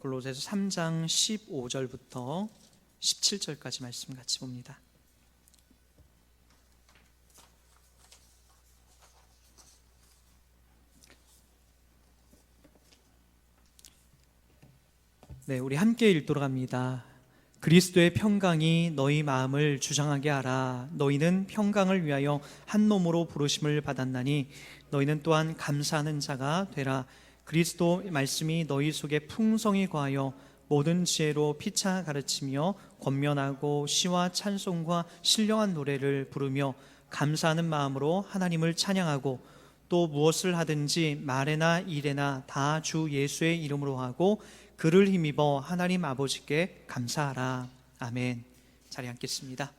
골로새서 3장 15절부터 17절까지 말씀 같이 봅니다. 네, 우리 함께 읽도록 합니다. 그리스도의 평강이 너희 마음을 주장하게 하라. 너희는 평강을 위하여 한 놈으로 부르심을 받았나니 너희는 또한 감사하는 자가 되라. 그리스도 말씀이 너희 속에 풍성히 거하여 모든 지혜로 피차 가르치며 권면하고 시와 찬송과 신령한 노래를 부르며 감사하는 마음으로 하나님을 찬양하고 또 무엇을 하든지 말에나 일에나 다 주 예수의 이름으로 하고 그를 힘입어 하나님 아버지께 감사하라. 아멘. 자리에 앉겠습니다.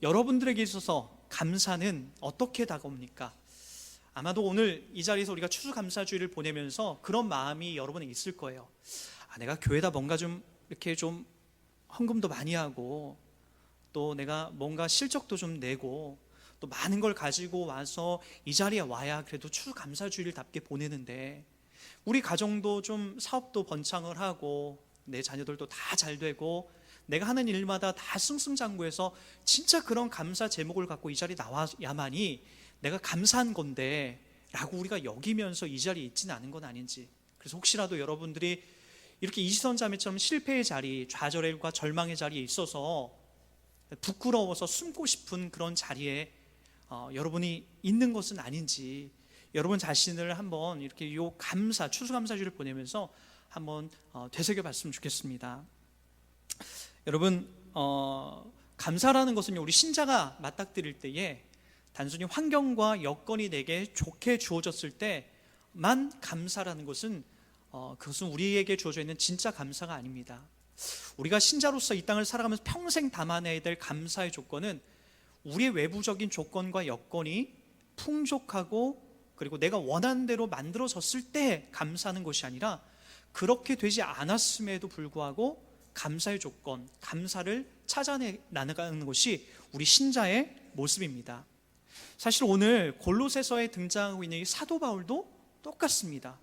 여러분들에게 있어서 감사는 어떻게 다가옵니까? 아마도 오늘 이 자리에서 우리가 추수감사주의를 보내면서 그런 마음이 여러분에 있을 거예요. 내가 교회에다 뭔가 좀 이렇게 좀 헌금도 많이 하고 또 내가 뭔가 실적도 좀 내고 또 많은 걸 가지고 와서 이 자리에 와야 그래도 추수감사주의를 답게 보내는데 우리 가정도 좀 사업도 번창을 하고 내 자녀들도 다 잘 되고 내가 하는 일마다 다 승승장구해서 진짜 그런 감사 제목을 갖고 이 자리에 나와야만이 내가 감사한 건데 라고 우리가 여기면서 이 자리에 있지는 않은 건 아닌지. 그래서 혹시라도 여러분들이 이렇게 이시선 자매처럼 실패의 자리, 좌절과 절망의 자리에 있어서 부끄러워서 숨고 싶은 그런 자리에 여러분이 있는 것은 아닌지 여러분 자신을 한번 이렇게 요 감사, 추수감사주를 보내면서 한번 되새겨 봤으면 좋겠습니다. 여러분, 감사라는 것은요, 우리 신자가 맞닥뜨릴 때에 단순히 환경과 여건이 내게 좋게 주어졌을 때만 감사라는 것은 그것은 우리에게 주어져 있는 진짜 감사가 아닙니다. 우리가 신자로서 이 땅을 살아가면서 평생 담아내야 될 감사의 조건은 우리의 외부적인 조건과 여건이 풍족하고 그리고 내가 원하는 대로 만들어졌을 때 감사하는 것이 아니라 그렇게 되지 않았음에도 불구하고 감사의 조건, 감사를 찾아내 나가는 것이 우리 신자의 모습입니다. 사실 오늘 골로새서에 등장하고 있는 이 사도 바울도 똑같습니다.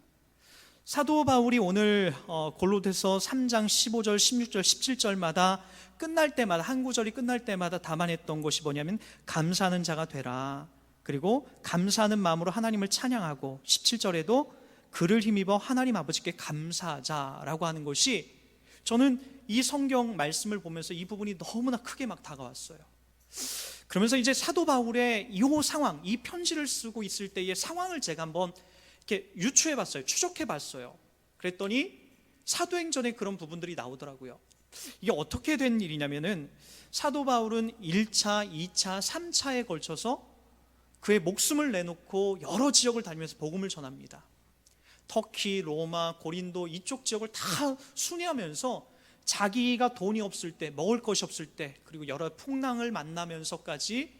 사도 바울이 오늘 골로새서 3장 15절, 16절, 17절마다 끝날 때마다 한 구절이 끝날 때마다 담아냈던 것이 뭐냐면 감사하는 자가 되라. 그리고 감사하는 마음으로 하나님을 찬양하고 17절에도 그를 힘입어 하나님 아버지께 감사하자라고 하는 것이 저는 이 성경 말씀을 보면서 이 부분이 너무나 크게 막 다가왔어요. 그러면서 이제 사도 바울의 이 상황, 이 편지를 쓰고 있을 때의 상황을 제가 한번 이렇게 유추해 봤어요. 추적해 봤어요. 그랬더니 사도행전에 그런 부분들이 나오더라고요. 이게 어떻게 된 일이냐면은 사도 바울은 1차, 2차, 3차에 걸쳐서 그의 목숨을 내놓고 여러 지역을 다니면서 복음을 전합니다. 터키, 로마, 고린도 이쪽 지역을 다 순회하면서 자기가 돈이 없을 때, 먹을 것이 없을 때, 그리고 여러 풍랑을 만나면서까지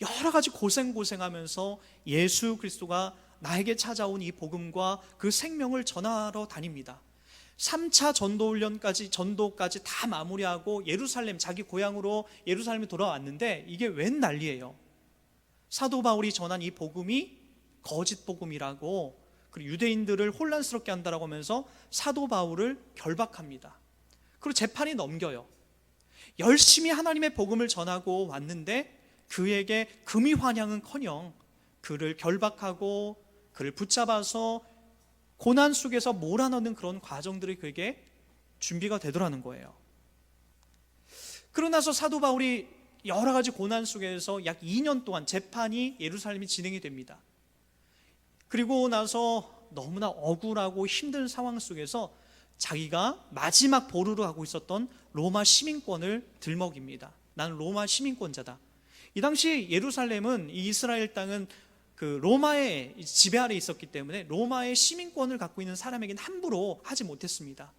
여러 가지 고생하면서 예수 그리스도가 나에게 찾아온 이 복음과 그 생명을 전하러 다닙니다. 3차 전도까지 다 마무리하고 예루살렘, 자기 고향으로 예루살렘에 돌아왔는데 이게 웬 난리예요. 사도 바울이 전한 이 복음이 거짓 복음이라고, 그리고 유대인들을 혼란스럽게 한다라고 하면서 사도 바울을 결박합니다. 그리고 재판이 넘겨요. 열심히 하나님의 복음을 전하고 왔는데 그에게 금이 환영은커녕 그를 결박하고 그를 붙잡아서 고난 속에서 몰아넣는 그런 과정들이 그에게 준비가 되더라는 거예요. 그러고 나서 사도 바울이 여러 가지 고난 속에서 약 2년 동안 재판이 예루살렘이 진행이 됩니다. 그리고 나서 너무나 억울하고 힘든 상황 속에서 자기가 마지막 보루로 하고 있었던 로마 시민권을 들먹입니다. 나는 로마 시민권자다. 이 당시 예루살렘은, 이 이스라엘 땅은 그 로마의 지배 아래 있었기 때문에 로마의 시민권을 갖고 있는 사람에게는 함부로 하지 못했습니다.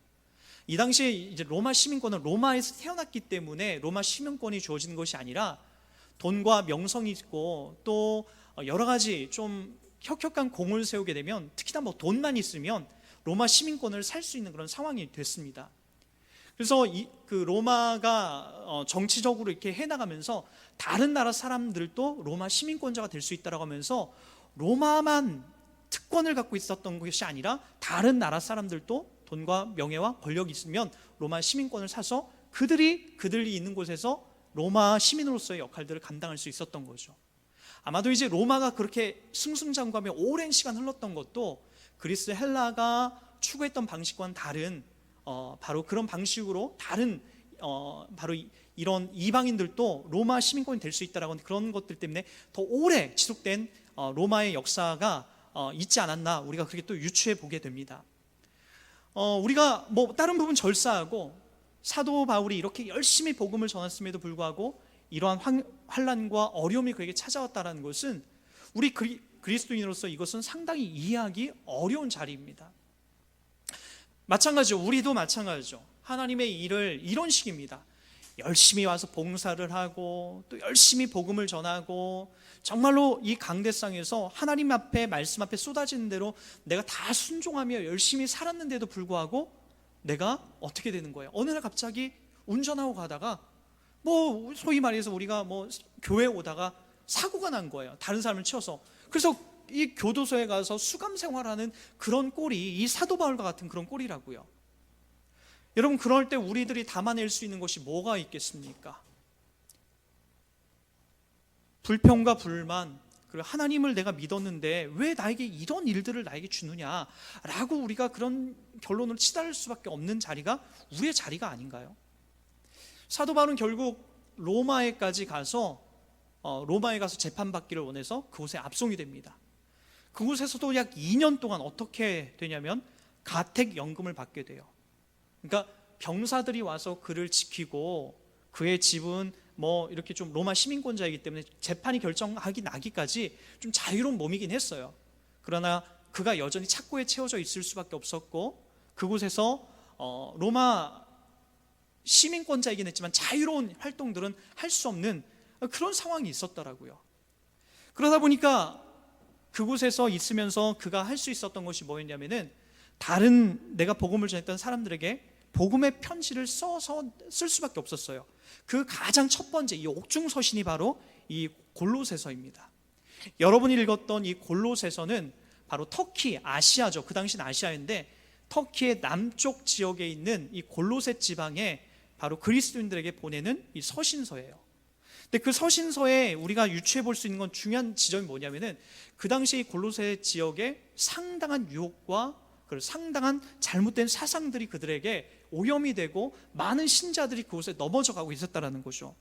이 당시에 이제 로마 시민권은 로마에서 태어났기 때문에 로마 시민권이 주어지는 것이 아니라 돈과 명성이 있고 또 여러 가지 좀 혁혁한 공을 세우게 되면, 특히나 뭐 돈만 있으면 로마 시민권을 살 수 있는 그런 상황이 됐습니다. 그래서 그 로마가 정치적으로 이렇게 해나가면서 다른 나라 사람들도 로마 시민권자가 될 수 있다라고 하면서 로마만 특권을 갖고 있었던 것이 아니라 다른 나라 사람들도 돈과 명예와 권력이 있으면 로마 시민권을 사서 그들이 있는 곳에서 로마 시민으로서의 역할들을 감당할 수 있었던 거죠. 아마도 이제 로마가 그렇게 승승장구하며 오랜 시간 흘렀던 것도 그리스 헬라가 추구했던 방식과는 다른 바로 그런 방식으로 다른 바로 이런 이방인들도 로마 시민권이 될 수 있다라고 하는 그런 것들 때문에 더 오래 지속된 로마의 역사가 있지 않았나, 우리가 그렇게 또 유추해 보게 됩니다. 우리가 뭐 다른 부분 절사하고 사도 바울이 이렇게 열심히 복음을 전했음에도 불구하고 이러한 환난과 어려움이 그에게 찾아왔다는 것은 우리 그리스도인으로서 이것은 상당히 이해하기 어려운 자리입니다. 마찬가지죠. 우리도 마찬가지죠. 하나님의 일을 이런 식입니다. 열심히 와서 봉사를 하고 또 열심히 복음을 전하고 정말로 이 강대상에서 하나님 앞에 말씀 앞에 쏟아지는 대로 내가 다 순종하며 열심히 살았는데도 불구하고 내가 어떻게 되는 거예요? 어느 날 갑자기 운전하고 가다가 뭐 소위 말해서 우리가 뭐 교회 오다가 사고가 난 거예요. 다른 사람을 치어서. 그래서 이 교도소에 가서 수감 생활하는 그런 꼴이 이 사도 바울과 같은 그런 꼴이라고요. 여러분, 그럴 때 우리들이 담아낼 수 있는 것이 뭐가 있겠습니까? 불평과 불만, 그리고 하나님을 내가 믿었는데 왜 나에게 이런 일들을 나에게 주느냐라고 우리가 그런 결론을 치달을 수밖에 없는 자리가 우리의 자리가 아닌가요? 사도 바울은 결국 로마에까지 가서 로마에 가서 재판받기를 원해서 그곳에 압송이 됩니다. 그곳에서도 약 2년 동안 어떻게 되냐면 가택연금을 받게 돼요. 그러니까 병사들이 와서 그를 지키고 그의 집은 뭐 이렇게 좀 로마 시민권자이기 때문에 재판이 결정하기 나기까지 좀 자유로운 몸이긴 했어요. 그러나 그가 여전히 착고에 채워져 있을 수밖에 없었고 그곳에서 로마 시민권자이긴 했지만 자유로운 활동들은 할 수 없는 그런 상황이 있었더라고요. 그러다 보니까 그곳에서 있으면서 그가 할 수 있었던 것이 뭐였냐면은 다른 내가 복음을 전했던 사람들에게 복음의 편지를 써서 쓸 수밖에 없었어요. 그 가장 첫 번째 이 옥중서신이 바로 이 골로새서입니다. 여러분이 읽었던 이 골로새서는 바로 터키, 아시아죠. 그 당시는 아시아인데 터키의 남쪽 지역에 있는 이 골로새 지방에 바로 그리스도인들에게 보내는 이 서신서예요. 근데 그 서신서에 우리가 유추해 볼 수 있는 건 중요한 지점이 뭐냐면은 그 당시 이 골로새 지역에 상당한 유혹과 상당한 잘못된 사상들이 그들에게 오염이 되고 많은 신자들이 그곳에 넘어져 가고 있었다는 거죠.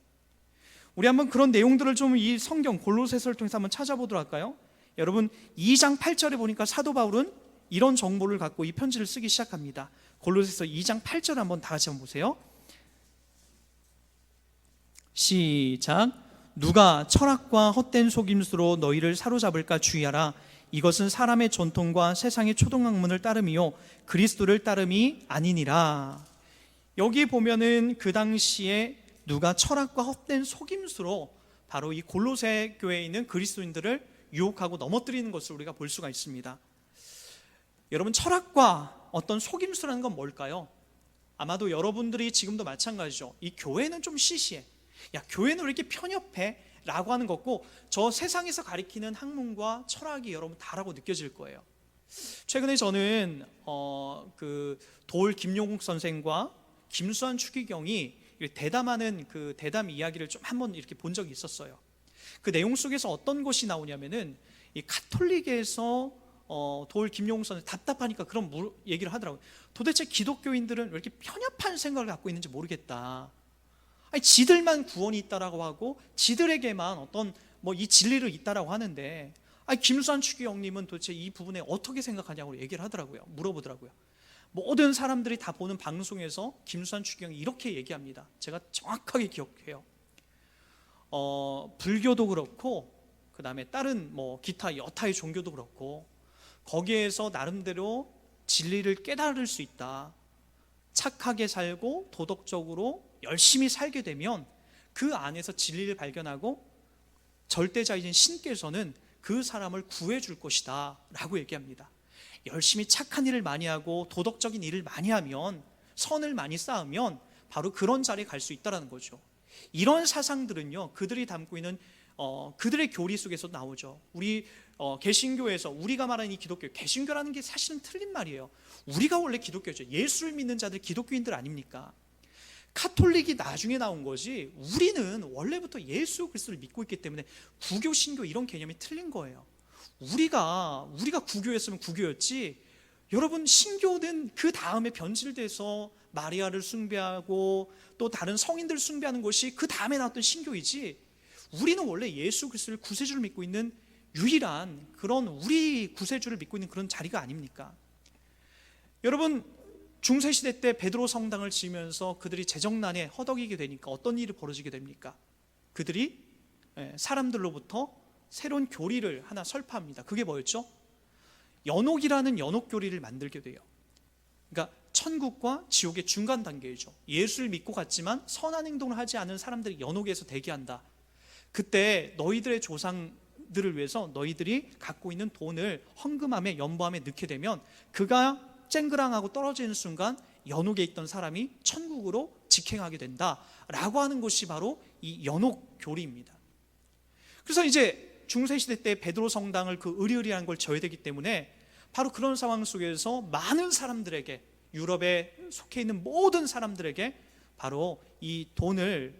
우리 한번 그런 내용들을 좀 이 성경 골로새서를 통해서 한번 찾아보도록 할까요? 여러분 2장 8절에 보니까 사도 바울은 이런 정보를 갖고 이 편지를 쓰기 시작합니다. 골로새서 2장 8절 한번 다 같이 한번 보세요. 시작. 누가 철학과 헛된 속임수로 너희를 사로잡을까 주의하라. 이것은 사람의 전통과 세상의 초등학문을 따름이요 그리스도를 따름이 아니니라. 여기 보면은 그 당시에 누가 철학과 헛된 속임수로 바로 이 골로새 교회에 있는 그리스도인들을 유혹하고 넘어뜨리는 것을 우리가 볼 수가 있습니다. 여러분, 철학과 어떤 속임수라는 건 뭘까요? 아마도 여러분들이 지금도 마찬가지죠. 이 교회는 좀 시시해. 야, 교회는 왜 이렇게 편협해? 라고 하는 거고 저 세상에서 가리키는 학문과 철학이 여러분 다라고 느껴질 거예요. 최근에 저는 그 도올 김용국 선생과 김수환 추기경이 대담하는 그 대담 이야기를 좀 한번 이렇게 본 적이 있었어요. 그 내용 속에서 어떤 것이 나오냐면은 이 가톨릭에서 도올 김용국 선생 답답하니까 그런 얘기를 하더라고요. 도대체 기독교인들은 왜 이렇게 편협한 생각을 갖고 있는지 모르겠다. 아니, 지들만 구원이 있다라고 하고 지들에게만 어떤 뭐 이 진리를 있다라고 하는데 아니, 김수환 추기경님은 도대체 이 부분에 어떻게 생각하냐고 얘기를 하더라고요. 물어보더라고요. 모든 사람들이 다 보는 방송에서 김수환 추기경이 이렇게 얘기합니다. 제가 정확하게 기억해요. 불교도 그렇고 그 다음에 다른 뭐 기타 여타의 종교도 그렇고 거기에서 나름대로 진리를 깨달을 수 있다. 착하게 살고 도덕적으로 열심히 살게 되면 그 안에서 진리를 발견하고 절대자이신 신께서는 그 사람을 구해줄 것이다 라고 얘기합니다. 열심히 착한 일을 많이 하고 도덕적인 일을 많이 하면 선을 많이 쌓으면 바로 그런 자리에 갈 수 있다는 거죠. 이런 사상들은요 그들이 담고 있는 그들의 교리 속에서 나오죠. 우리 개신교에서 우리가 말하는 이 기독교, 개신교라는 게 사실은 틀린 말이에요. 우리가 원래 기독교죠. 예수를 믿는 자들 기독교인들 아닙니까? 카톨릭이 나중에 나온 거지, 우리는 원래부터 예수 그리스도를 믿고 있기 때문에 구교, 신교 이런 개념이 틀린 거예요. 우리가 구교였으면 구교였지, 여러분 신교는 그 다음에 변질돼서 마리아를 숭배하고 또 다른 성인들 숭배하는 것이 그 다음에 나왔던 신교이지, 우리는 원래 예수 그리스도를 구세주를 믿고 있는 유일한 그런 우리 구세주를 믿고 있는 그런 자리가 아닙니까? 여러분, 중세시대 때 베드로 성당을 지으면서 그들이 재정난에 허덕이게 되니까 어떤 일이 벌어지게 됩니까? 그들이 사람들로부터 새로운 교리를 하나 설파합니다. 그게 뭐였죠? 연옥이라는 연옥 교리를 만들게 돼요. 그러니까 천국과 지옥의 중간 단계이죠. 예수를 믿고 갔지만 선한 행동을 하지 않은 사람들이 연옥에서 대기한다. 그때 너희들의 조상들을 위해서 너희들이 갖고 있는 돈을 헌금함에 연보함에 넣게 되면 그가 쨍그랑하고 떨어지는 순간 연옥에 있던 사람이 천국으로 직행하게 된다라고 하는 것이 바로 이 연옥 교리입니다. 그래서 이제 중세시대 때 베드로 성당을 그 으리으리한 걸 져야 되기 때문에 바로 그런 상황 속에서 많은 사람들에게, 유럽에 속해 있는 모든 사람들에게 바로 이 돈을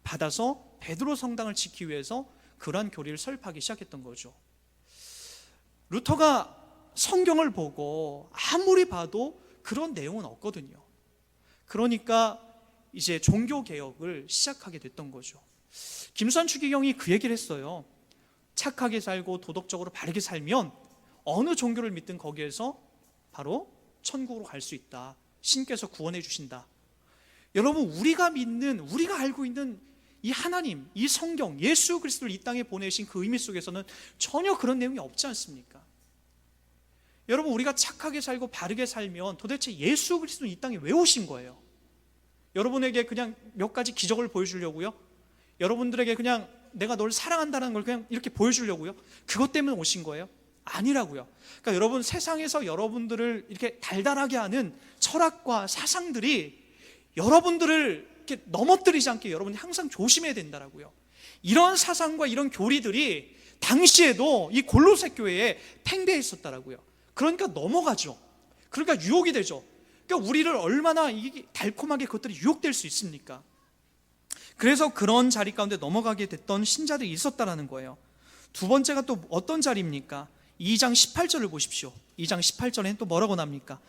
받아서 베드로 성당을 짓기 위해서 그러한 교리를 설파하기 시작했던 거죠. 루터가 성경을 보고 아무리 봐도 그런 내용은 없거든요. 그러니까 이제 종교개혁을 시작하게 됐던 거죠. 김수환 추기경이 그 얘기를 했어요. 착하게 살고 도덕적으로 바르게 살면 어느 종교를 믿든 거기에서 바로 천국으로 갈 수 있다. 신께서 구원해 주신다. 여러분, 우리가 믿는, 우리가 알고 있는 이 하나님, 이 성경, 예수 그리스도를 이 땅에 보내신 그 의미 속에서는 전혀 그런 내용이 없지 않습니까? 여러분, 우리가 착하게 살고 바르게 살면 도대체 예수 그리스도는 이 땅에 왜 오신 거예요? 여러분에게 그냥 몇 가지 기적을 보여주려고요? 여러분들에게 그냥 내가 널 사랑한다는 걸 그냥 이렇게 보여주려고요? 그것 때문에 오신 거예요? 아니라고요. 그러니까 여러분, 세상에서 여러분들을 이렇게 달달하게 하는 철학과 사상들이 여러분들을 이렇게 넘어뜨리지 않게 여러분이 항상 조심해야 된다라고요. 이런 사상과 이런 교리들이 당시에도 이 골로새 교회에 팽배해 있었다라고요. 그러니까 넘어가죠. 그러니까 유혹이 되죠. 그러니까 우리를 얼마나 이게 달콤하게 그것들이 유혹될 수 있습니까? 그래서 그런 자리 가운데 넘어가게 됐던 신자들이 있었다라는 거예요. 두 번째가 또 어떤 자리입니까? 2장 18절을 보십시오. 2장 18절에는 또 뭐라고 납니까?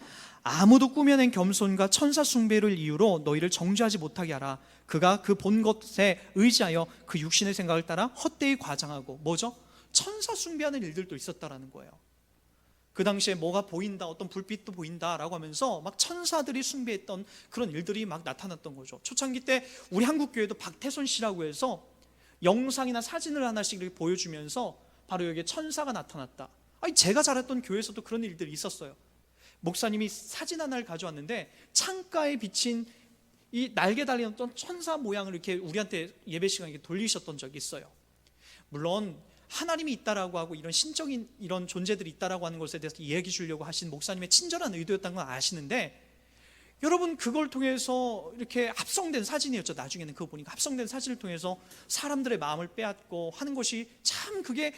아무도 꾸며낸 겸손과 천사 숭배를 이유로 너희를 정죄하지 못하게 하라. 그가 그 본 것에 의지하여 그 육신의 생각을 따라 헛되이 과장하고, 뭐죠? 천사 숭배하는 일들도 있었다라는 거예요. 그 당시에 뭐가 보인다, 어떤 불빛도 보인다라고 하면서 막 천사들이 숭배했던 그런 일들이 막 나타났던 거죠. 초창기 때 우리 한국교회도 박태선 씨라고 해서 영상이나 사진을 하나씩 이렇게 보여주면서 바로 여기에 천사가 나타났다. 아니, 제가 자랐던 교회에서도 그런 일들이 있었어요. 목사님이 사진 하나를 가져왔는데 창가에 비친 이 날개 달린 어떤 천사 모양을 이렇게 우리한테 예배 시간에 돌리셨던 적이 있어요. 물론 하나님이 있다라고 하고 이런 신적인 이런 존재들이 있다라고 하는 것에 대해서 이야기 주려고 하신 목사님의 친절한 의도였다는 건 아시는데, 여러분, 그걸 통해서 이렇게 합성된 사진이었죠. 나중에는 그거 보니까 합성된 사진을 통해서 사람들의 마음을 빼앗고 하는 것이 참, 그게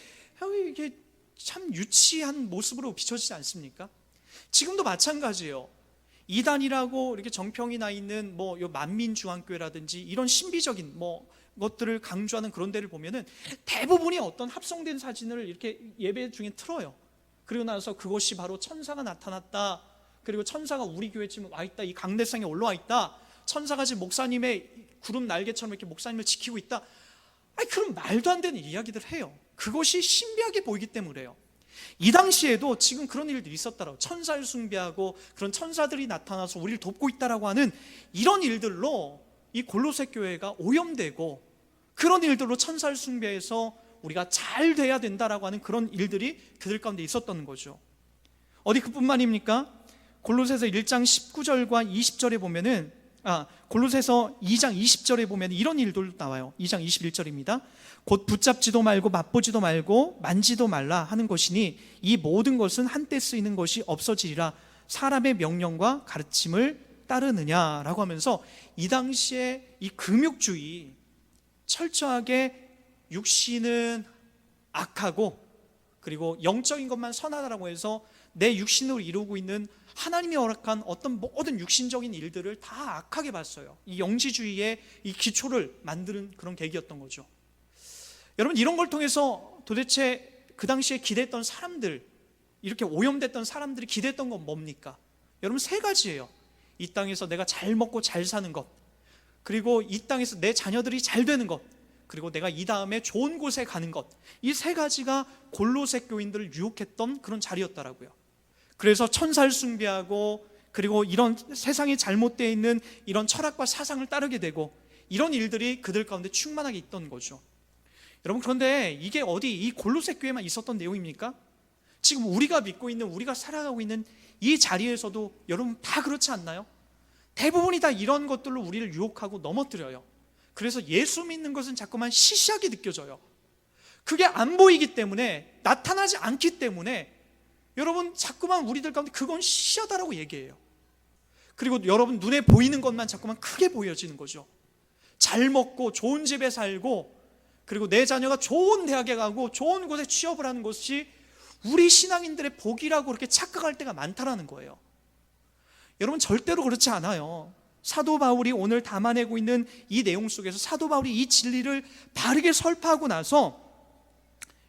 이게 참 유치한 모습으로 비춰지지 않습니까? 지금도 마찬가지예요. 이단이라고 이렇게 정평이 나 있는 뭐 요 만민중앙교회라든지 이런 신비적인 뭐 것들을 강조하는 그런 데를 보면은 대부분이 어떤 합성된 사진을 이렇게 예배 중에 틀어요. 그리고 나서 그것이 바로 천사가 나타났다. 그리고 천사가 우리 교회에 지금 와 있다. 이 강대상에 올라와 있다. 천사가 지금 목사님의 구름 날개처럼 이렇게 목사님을 지키고 있다. 아니, 그런 말도 안 되는 이야기들 해요. 그것이 신비하게 보이기 때문에요. 이 당시에도 지금 그런 일들이 있었다라고, 천사를 숭배하고 그런 천사들이 나타나서 우리를 돕고 있다라고 하는 이런 일들로 이 골로새 교회가 오염되고, 그런 일들로 천사를 숭배해서 우리가 잘 돼야 된다라고 하는 그런 일들이 그들 가운데 있었던 거죠. 어디 그뿐만입니까? 골로새서 1장 19절과 20절에 보면은 골로새서 2장 20절에 보면 이런 일도 나와요. 2장 21절입니다. 곧 붙잡지도 말고 맛보지도 말고 만지도 말라 하는 것이니 이 모든 것은 한때 쓰이는 것이 없어지리라. 사람의 명령과 가르침을 따르느냐라고 하면서 이 당시에 이 금욕주의 철저하게 육신은 악하고 그리고 영적인 것만 선하다라고 해서 내 육신으로 이루고 있는 하나님이 허락한 어떤 모든 육신적인 일들을 다 악하게 봤어요. 이 영지주의의 이 기초를 만드는 그런 계기였던 거죠. 여러분, 이런 걸 통해서 도대체 그 당시에 기대했던 사람들, 이렇게 오염됐던 사람들이 기대했던 건 뭡니까? 여러분, 세 가지예요. 이 땅에서 내가 잘 먹고 잘 사는 것, 그리고 이 땅에서 내 자녀들이 잘 되는 것, 그리고 내가 이 다음에 좋은 곳에 가는 것, 이 세 가지가 골로새 교인들을 유혹했던 그런 자리였더라고요. 그래서 천사를 숭배하고, 그리고 이런 세상에 잘못되어 있는 이런 철학과 사상을 따르게 되고, 이런 일들이 그들 가운데 충만하게 있던 거죠. 여러분, 그런데 이게 어디 이 골로새 교회만 있었던 내용입니까? 지금 우리가 믿고 있는, 우리가 살아가고 있는 이 자리에서도 여러분 다 그렇지 않나요? 대부분이 다 이런 것들로 우리를 유혹하고 넘어뜨려요. 그래서 예수 믿는 것은 자꾸만 시시하게 느껴져요. 그게 안 보이기 때문에, 나타나지 않기 때문에 여러분 자꾸만 우리들 가운데 그건 시시하다라고 얘기해요. 그리고 여러분 눈에 보이는 것만 자꾸만 크게 보여지는 거죠. 잘 먹고 좋은 집에 살고, 그리고 내 자녀가 좋은 대학에 가고 좋은 곳에 취업을 하는 것이 우리 신앙인들의 복이라고 그렇게 착각할 때가 많다라는 거예요. 여러분, 절대로 그렇지 않아요. 사도 바울이 오늘 담아내고 있는 이 내용 속에서 사도 바울이 이 진리를 바르게 설파하고 나서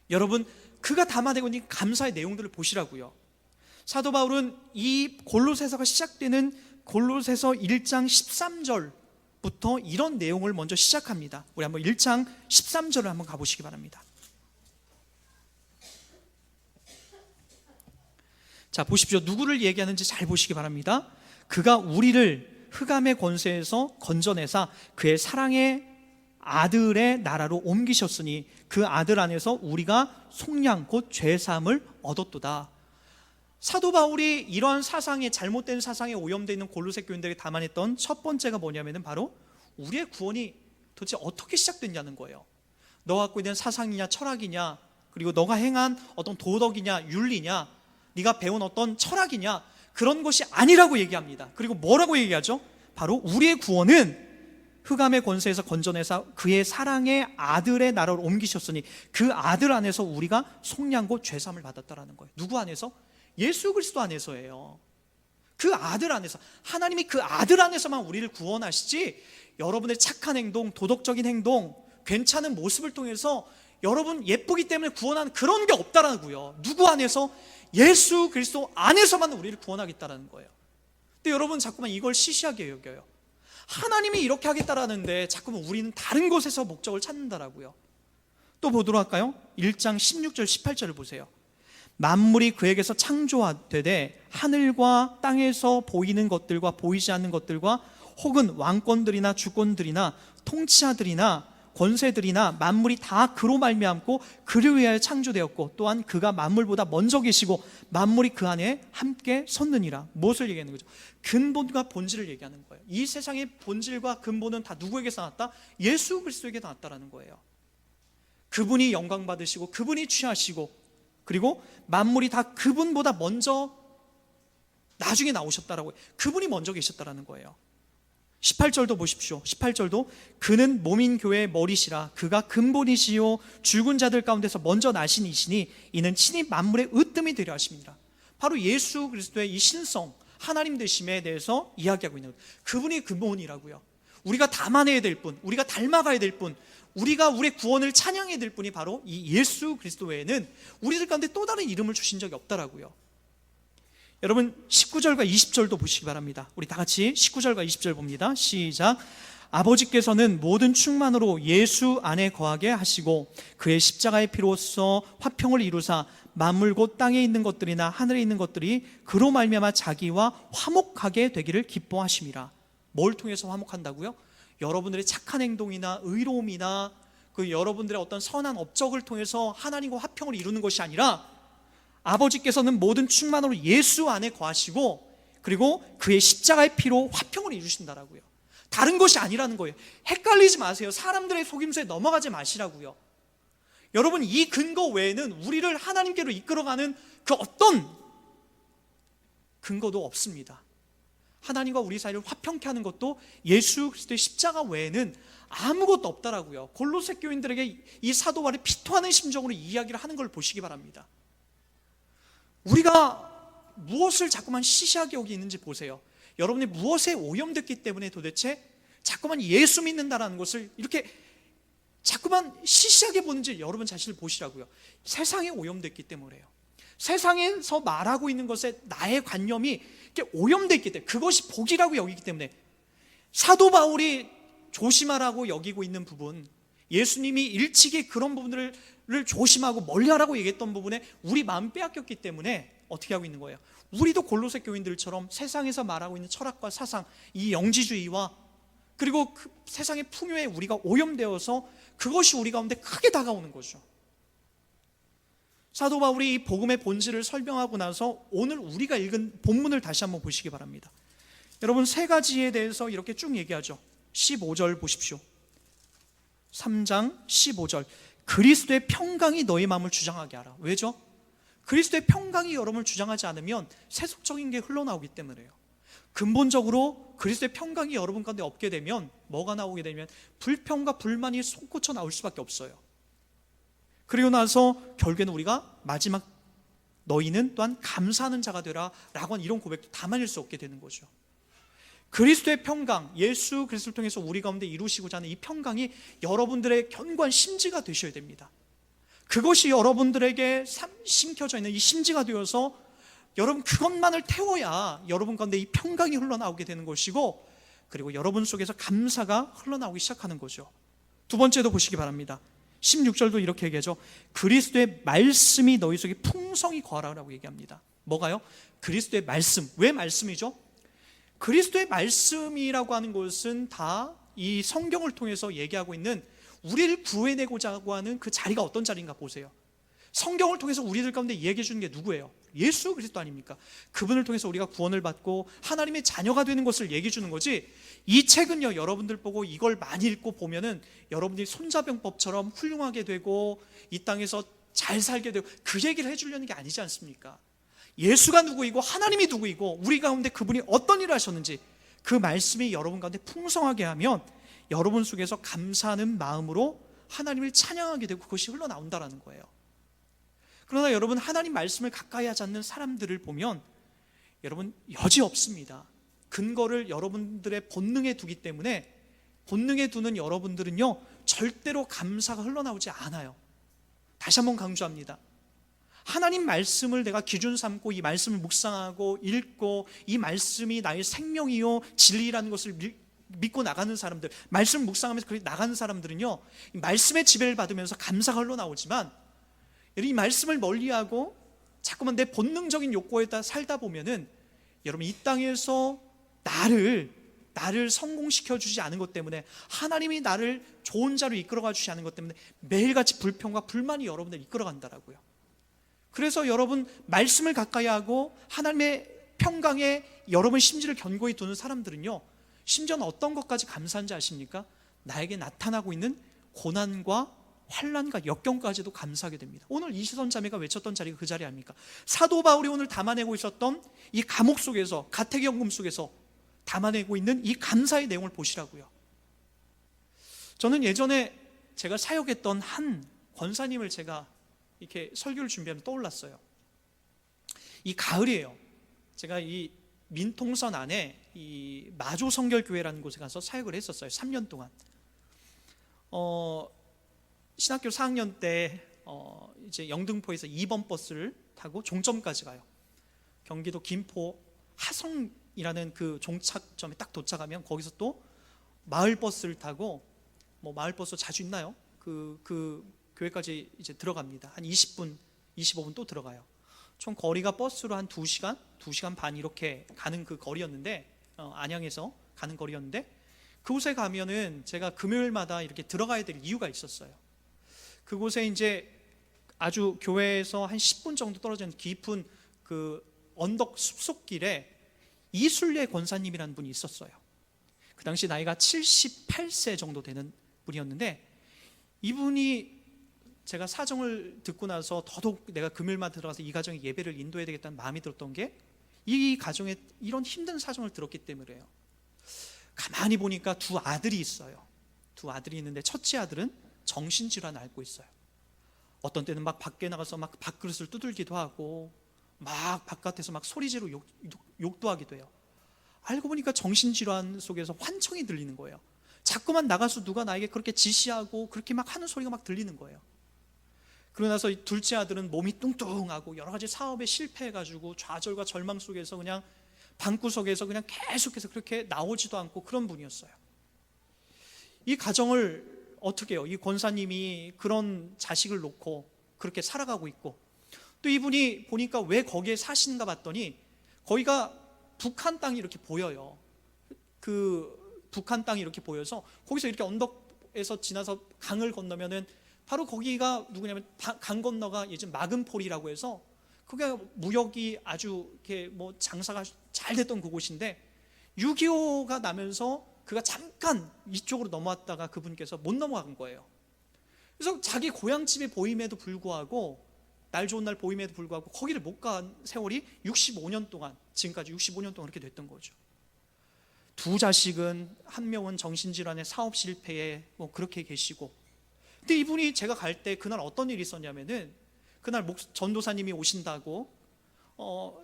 여러분, 그가 담아내고 있는 감사의 내용들을 보시라고요. 사도 바울은 이 골로새서가 시작되는 골로새서 1장 13절부터 이런 내용을 먼저 시작합니다. 우리 한번 1장 13절을 한번 가보시기 바랍니다. 자, 보십시오. 누구를 얘기하는지 잘 보시기 바랍니다. 그가 우리를 흑암의 권세에서 건져내사 그의 사랑의 아들의 나라로 옮기셨으니 그 아들 안에서 우리가 속량 곧 죄사함을 얻었도다. 사도 바울이 이러한 사상에, 잘못된 사상에 오염되어 있는 골로새 교인들에게 담아냈던 첫 번째가 뭐냐면 바로 우리의 구원이 도대체 어떻게 시작됐냐는 거예요. 너가 갖고 있는 사상이냐 철학이냐, 그리고 너가 행한 어떤 도덕이냐 윤리냐, 네가 배운 어떤 철학이냐, 그런 것이 아니라고 얘기합니다. 그리고 뭐라고 얘기하죠? 바로 우리의 구원은 흑암의 권세에서 건져내사 그의 사랑의 아들의 나라로 옮기셨으니 그 아들 안에서 우리가 속량고 죄사함을 받았다라는 거예요. 누구 안에서? 예수 그리스도 안에서예요. 그 아들 안에서, 하나님이 그 아들 안에서만 우리를 구원하시지, 여러분의 착한 행동, 도덕적인 행동, 괜찮은 모습을 통해서 여러분 예쁘기 때문에 구원하는 그런 게 없다라고요. 누구 안에서? 예수 그리스도 안에서만 우리를 구원하겠다라는 거예요. 근데 여러분 자꾸만 이걸 시시하게 여겨요. 하나님이 이렇게 하겠다라는데 자꾸만 우리는 다른 곳에서 목적을 찾는다라고요. 또 보도록 할까요? 1장 16절 18절을 보세요. 만물이 그에게서 창조되되 하늘과 땅에서 보이는 것들과 보이지 않는 것들과 혹은 왕권들이나 주권들이나 통치자들이나 권세들이나 만물이 다 그로 말미암고 그를 위하여 창조되었고 또한 그가 만물보다 먼저 계시고 만물이 그 안에 함께 섰느니라. 무엇을 얘기하는 거죠? 근본과 본질을 얘기하는 거예요. 이 세상의 본질과 근본은 다 누구에게서 나왔다? 예수 그리스도에게 나왔다라는 거예요. 그분이 영광 받으시고 그분이 취하시고, 그리고 만물이 다 그분보다 먼저 나중에 나오셨다라고 해요. 그분이 먼저 계셨다라는 거예요. 18절도 보십시오. 18절도 그는 몸인 교회의 머리시라. 그가 근본이시요 죽은 자들 가운데서 먼저 나신 이시니 이는 친히 만물의 으뜸이 되려 하십니다. 바로 예수 그리스도의 이 신성, 하나님 되심에 대해서 이야기하고 있는 거예요. 그분이 근본이라고요. 우리가 담아내야 될 분, 우리가 닮아가야 될 분, 우리가 우리의 구원을 찬양해야 될 분이 바로 이 예수 그리스도 외에는 우리들 가운데 또 다른 이름을 주신 적이 없다라고요. 여러분 19절과 20절도 보시기 바랍니다. 우리 다 같이 19절과 20절 봅니다. 시작. 아버지께서는 모든 충만으로 예수 안에 거하게 하시고 그의 십자가의 피로써 화평을 이루사 만물 곧 땅에 있는 것들이나 하늘에 있는 것들이 그로 말미암아 자기와 화목하게 되기를 기뻐하심이라. 뭘 통해서 화목한다고요? 여러분들의 착한 행동이나 의로움이나 그 여러분들의 어떤 선한 업적을 통해서 하나님과 화평을 이루는 것이 아니라 아버지께서는 모든 충만으로 예수 안에 거하시고 그리고 그의 십자가의 피로 화평을 이루신다라고요. 다른 것이 아니라는 거예요. 헷갈리지 마세요. 사람들의 속임수에 넘어가지 마시라고요. 여러분 이 근거 외에는 우리를 하나님께로 이끌어가는 그 어떤 근거도 없습니다. 하나님과 우리 사이를 화평케 하는 것도 예수 그리스도의 십자가 외에는 아무것도 없다라고요. 골로새 교인들에게 이 사도 바울이 피토하는 심정으로 이야기를 하는 걸 보시기 바랍니다. 우리가 무엇을 자꾸만 시시하게 여기 있는지 보세요. 여러분이 무엇에 오염됐기 때문에 도대체 자꾸만 예수 믿는다라는 것을 이렇게 자꾸만 시시하게 보는지 여러분 자신을 보시라고요. 세상에 오염됐기 때문에요. 세상에서 말하고 있는 것에 나의 관념이 이렇게 오염됐기 때문에, 그것이 복이라고 여기기 때문에 사도 바울이 조심하라고 여기고 있는 부분, 예수님이 일찍이 그런 부분들을 조심하고 멀리하라고 얘기했던 부분에 우리 마음 빼앗겼기 때문에 어떻게 하고 있는 거예요? 우리도 골로새 교인들처럼 세상에서 말하고 있는 철학과 사상, 이 영지주의와 그리고 그 세상의 풍요에 우리가 오염되어서 그것이 우리 가운데 크게 다가오는 거죠. 사도 바울이 이 복음의 본질을 설명하고 나서 오늘 우리가 읽은 본문을 다시 한번 보시기 바랍니다. 여러분, 세 가지에 대해서 이렇게 쭉 얘기하죠. 15절 보십시오. 3장 15절, 그리스도의 평강이 너희 마음을 주장하게 하라. 왜죠? 그리스도의 평강이 여러분을 주장하지 않으면 세속적인 게 흘러나오기 때문에요. 근본적으로 그리스도의 평강이 여러분 가운데 없게 되면 뭐가 나오게 되면 불평과 불만이 솟구쳐 나올 수밖에 없어요. 그리고 나서 결국에는 우리가 마지막 너희는 또한 감사하는 자가 되라 라고 하는 이런 고백도 담아낼 수 없게 되는 거죠. 그리스도의 평강, 예수 그리스도를 통해서 우리 가운데 이루시고자 하는 이 평강이 여러분들의 견고한 심지가 되셔야 됩니다. 그것이 여러분들에게 심겨져 있는 이 심지가 되어서 여러분 그것만을 태워야 여러분 가운데 이 평강이 흘러나오게 되는 것이고, 그리고 여러분 속에서 감사가 흘러나오기 시작하는 거죠. 두 번째도 보시기 바랍니다. 16절도 이렇게 얘기하죠. 그리스도의 말씀이 너희 속에 풍성히 거하라고 얘기합니다. 뭐가요? 그리스도의 말씀. 왜 말씀이죠? 그리스도의 말씀이라고 하는 것은 다 이 성경을 통해서 얘기하고 있는 우리를 구해내고자 하는 그 자리가 어떤 자리인가 보세요. 성경을 통해서 우리들 가운데 얘기해 주는 게 누구예요? 예수 그리스도 아닙니까? 그분을 통해서 우리가 구원을 받고 하나님의 자녀가 되는 것을 얘기해 주는 거지. 이 책은요, 여러분들 보고 이걸 많이 읽고 보면은 여러분들이 손자병법처럼 훌륭하게 되고 이 땅에서 잘 살게 되고 그 얘기를 해주려는 게 아니지 않습니까? 예수가 누구이고 하나님이 누구이고 우리 가운데 그분이 어떤 일을 하셨는지 그 말씀이 여러분 가운데 풍성하게 하면 여러분 속에서 감사하는 마음으로 하나님을 찬양하게 되고 그것이 흘러나온다라는 거예요. 그러나 여러분, 하나님 말씀을 가까이 하지 않는 사람들을 보면 여러분 여지없습니다. 근거를 여러분들의 본능에 두기 때문에, 본능에 두는 여러분들은요 절대로 감사가 흘러나오지 않아요. 다시 한번 강조합니다. 하나님 말씀을 내가 기준 삼고 이 말씀을 묵상하고 읽고 이 말씀이 나의 생명이요 진리라는 것을 믿고 나가는 사람들, 말씀 묵상하면서 그렇게 나가는 사람들은요 이 말씀의 지배를 받으면서 감사가 흘러나오지만, 이 말씀을 멀리하고 자꾸만 내 본능적인 욕구에 따라 살다 보면은 여러분 이 땅에서 나를 성공시켜 주지 않은 것 때문에, 하나님이 나를 좋은 자로 이끌어가 주지 않은 것 때문에 매일같이 불평과 불만이 여러분을 이끌어간다라고요. 그래서 여러분 말씀을 가까이 하고 하나님의 평강에 여러분 심지를 견고히 두는 사람들은요 심지어는 어떤 것까지 감사한지 아십니까? 나에게 나타나고 있는 고난과 환난과 역경까지도 감사하게 됩니다. 오늘 이시선 자매가 외쳤던 자리가 그 자리 아닙니까? 사도 바울이 오늘 담아내고 있었던 이 감옥 속에서, 가택연금 속에서 담아내고 있는 이 감사의 내용을 보시라고요. 저는 예전에 제가 사역했던 한 권사님을 제가 이렇게 설교를 준비하면 떠올랐어요. 이 가을이에요. 제가 이 민통선 안에 이 마조 성결교회라는 곳에 가서 사역을 했었어요. 3년 동안. 신학교 4학년 때 이제 영등포에서 2번 버스를 타고 종점까지 가요. 경기도 김포 하성이라는 그 종착점에 딱 도착하면 거기서 또 마을 버스를 타고, 뭐 마을 버스 자주 있나요? 그 교회까지 이제 들어갑니다. 한 20분, 25분 또 들어가요. 총 거리가 버스로 한 2시간, 2시간 반 이렇게 가는 그 거리였는데, 안양에서 가는 거리였는데, 그곳에 가면은 제가 금요일마다 이렇게 들어가야 될 이유가 있었어요. 그곳에 이제 아주 교회에서 한 10분 정도 떨어진 깊은 그 언덕 숲속길에 이순례 권사님이라는 분이 있었어요. 그 당시 나이가 78세 정도 되는 분이었는데, 이분이 제가 사정을 듣고 나서 더더욱 내가 금요일마다 들어가서 이 가정의 예배를 인도해야 되겠다는 마음이 들었던 게, 이 가정에 이런 힘든 사정을 들었기 때문에요. 가만히 보니까 두 아들이 있어요. 두 아들이 있는데 첫째 아들은 정신질환을 앓고 있어요. 어떤 때는 막 밖에 나가서 막 밥그릇을 두들기도 하고 막 바깥에서 막 소리 지르고 욕도 하기도 해요. 알고 보니까 정신질환 속에서 환청이 들리는 거예요. 자꾸만 나가서 누가 나에게 그렇게 지시하고 그렇게 막 하는 소리가 막 들리는 거예요. 그러고 나서 둘째 아들은 몸이 뚱뚱하고 여러 가지 사업에 실패해가지고 좌절과 절망 속에서 그냥 방구석에서 그냥 계속해서 그렇게 나오지도 않고 그런 분이었어요. 이 가정을 어떻게 해요? 이 권사님이 그런 자식을 놓고 그렇게 살아가고 있고, 또 이분이 보니까 왜 거기에 사시는가 봤더니 거기가 북한 땅이 이렇게 보여요. 그 북한 땅이 이렇게 보여서 거기서 이렇게 언덕에서 지나서 강을 건너면은 바로 거기가 누구냐면 강 건너가 예전 마금폴이라고 해서 그게 무역이 아주 이렇게 뭐 장사가 잘 됐던 그곳인데 6.25가 나면서 그가 잠깐 이쪽으로 넘어왔다가 그분께서 못 넘어간 거예요. 그래서 자기 고향집이 보임에도 불구하고, 날 좋은 날 보임에도 불구하고 거기를 못 간 세월이 65년 동안, 지금까지 65년 동안 그렇게 됐던 거죠. 두 자식은, 한 명은 정신질환에 사업 실패에 뭐 그렇게 계시고, 근데 이분이 제가 갈 때 그날 어떤 일이 있었냐면은 그날 전도사님이 오신다고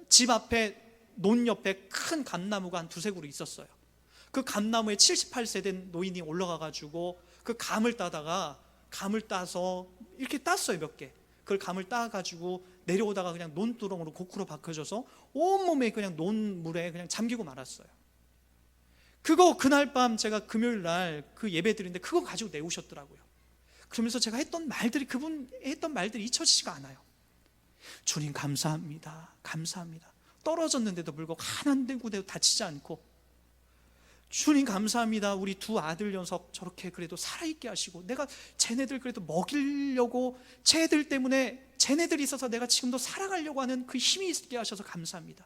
집 앞에 논 옆에 큰 감나무가 한 두세 그루 있었어요. 그 감나무에 78세 된 노인이 올라가가지고 그 감을 따다가 감을 따서 이렇게 땄어요. 몇 개. 그걸 감을 따가지고 내려오다가 그냥 논두렁으로 고쿠로 박혀져서 온몸에 그냥 논물에 그냥 잠기고 말았어요. 그거 그날 밤 제가 금요일 날 그 예배 드리는데 그거 가지고 내우셨더라고요. 그러면서 제가 했던 말들이, 그분 했던 말들이 잊혀지지가 않아요. 주님 감사합니다. 감사합니다. 떨어졌는데도 불구하고 하나도 다치지 않고, 주님 감사합니다. 우리 두 아들 녀석 저렇게 그래도 살아있게 하시고, 내가 쟤네들 그래도 먹이려고, 쟤들 때문에 쟤네들이 있어서 내가 지금도 살아가려고 하는 그 힘이 있게 하셔서 감사합니다.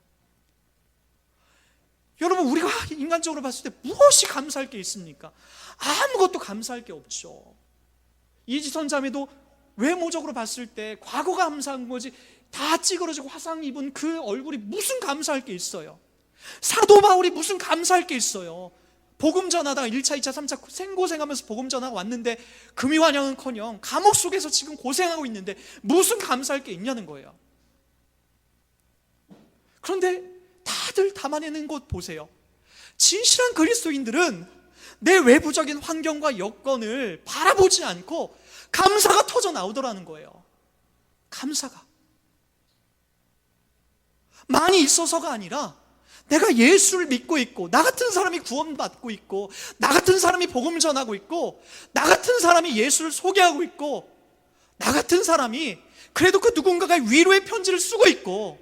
여러분, 우리가 인간적으로 봤을 때 무엇이 감사할 게 있습니까? 아무것도 감사할 게 없죠. 이지선 자매도 외모적으로 봤을 때 과거가 감사한 거지, 다 찌그러지고 화상 입은 그 얼굴이 무슨 감사할 게 있어요? 사도 바울이 무슨 감사할 게 있어요? 복음 전하다가 1차, 2차, 3차 생고생하면서 복음 전하고 왔는데 금이환영은커녕 감옥 속에서 지금 고생하고 있는데 무슨 감사할 게 있냐는 거예요. 그런데 다들 담아내는 곳 보세요. 진실한 그리스도인들은 내 외부적인 환경과 여건을 바라보지 않고 감사가 터져 나오더라는 거예요. 감사가 많이 있어서가 아니라 내가 예수를 믿고 있고, 나 같은 사람이 구원받고 있고, 나 같은 사람이 복음을 전하고 있고, 나 같은 사람이 예수를 소개하고 있고, 나 같은 사람이 그래도 그 누군가가 위로의 편지를 쓰고 있고,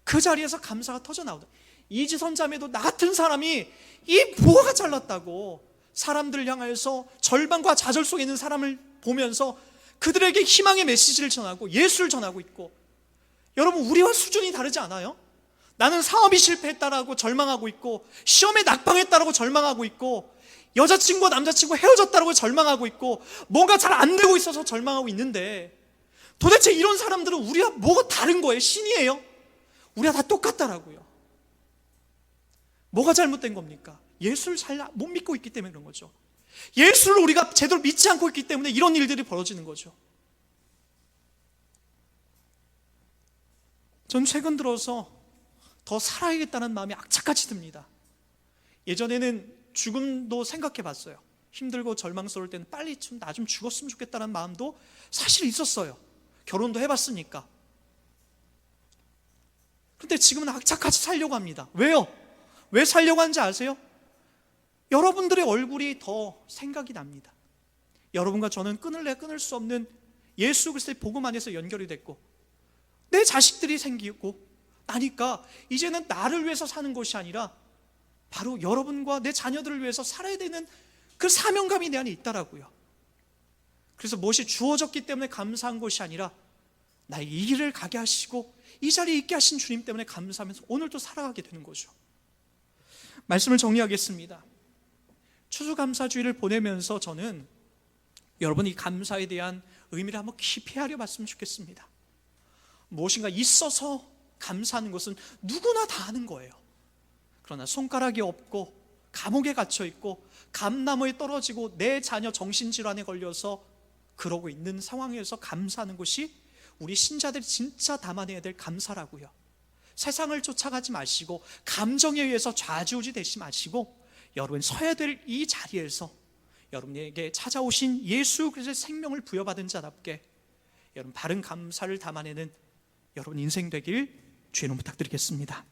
그 자리에서 감사가 터져 나오다. 이지선 자매도 나 같은 사람이 이 뭐가 잘났다고 사람들을 향하여서 절망과 좌절 속에 있는 사람을 보면서 그들에게 희망의 메시지를 전하고 예수를 전하고 있고, 여러분, 우리와 수준이 다르지 않아요? 나는 사업이 실패했다라고 절망하고 있고, 시험에 낙방했다라고 절망하고 있고, 여자친구와 남자친구가 헤어졌다라고 절망하고 있고, 뭔가 잘 안 되고 있어서 절망하고 있는데, 도대체 이런 사람들은 우리와 뭐가 다른 거예요? 신이에요? 우리가 다 똑같다라고요. 뭐가 잘못된 겁니까? 예수를 잘 못 믿고 있기 때문에 그런 거죠. 예수를 우리가 제대로 믿지 않고 있기 때문에 이런 일들이 벌어지는 거죠. 전 최근 들어서 더 살아야겠다는 마음이 악착같이 듭니다. 예전에는 죽음도 생각해 봤어요. 힘들고 절망스러울 때는 빨리 나 좀 죽었으면 좋겠다는 마음도 사실 있었어요. 결혼도 해봤으니까. 그런데 지금은 악착같이 살려고 합니다. 왜요? 왜 살려고 하는지 아세요? 여러분들의 얼굴이 더 생각이 납니다. 여러분과 저는 끊을래 끊을 수 없는 예수 그리스도의 복음 안에서 연결이 됐고, 내 자식들이 생기고 나니까 이제는 나를 위해서 사는 것이 아니라 바로 여러분과 내 자녀들을 위해서 살아야 되는 그 사명감이 내 안에 있더라고요. 그래서 무엇이 주어졌기 때문에 감사한 것이 아니라 나의 이 길을 가게 하시고 이 자리에 있게 하신 주님 때문에 감사하면서 오늘도 살아가게 되는 거죠. 말씀을 정리하겠습니다. 추수감사주의를 보내면서 저는 여러분 이 감사에 대한 의미를 한번 깊이 알아봤으면 좋겠습니다. 무엇인가 있어서 감사하는 것은 누구나 다 하는 거예요. 그러나 손가락이 없고 감옥에 갇혀 있고 감나무에 떨어지고 내 자녀 정신질환에 걸려서 그러고 있는 상황에서 감사하는 것이 우리 신자들이 진짜 담아내야 될 감사라고요. 세상을 쫓아가지 마시고 감정에 의해서 좌지우지 되지 마시고 여러분 서야 될 이 자리에서 여러분에게 찾아오신 예수 그리스도의 생명을 부여받은 자답게 여러분 바른 감사를 담아내는 여러분 인생 되길 주의 이름 부탁드리겠습니다.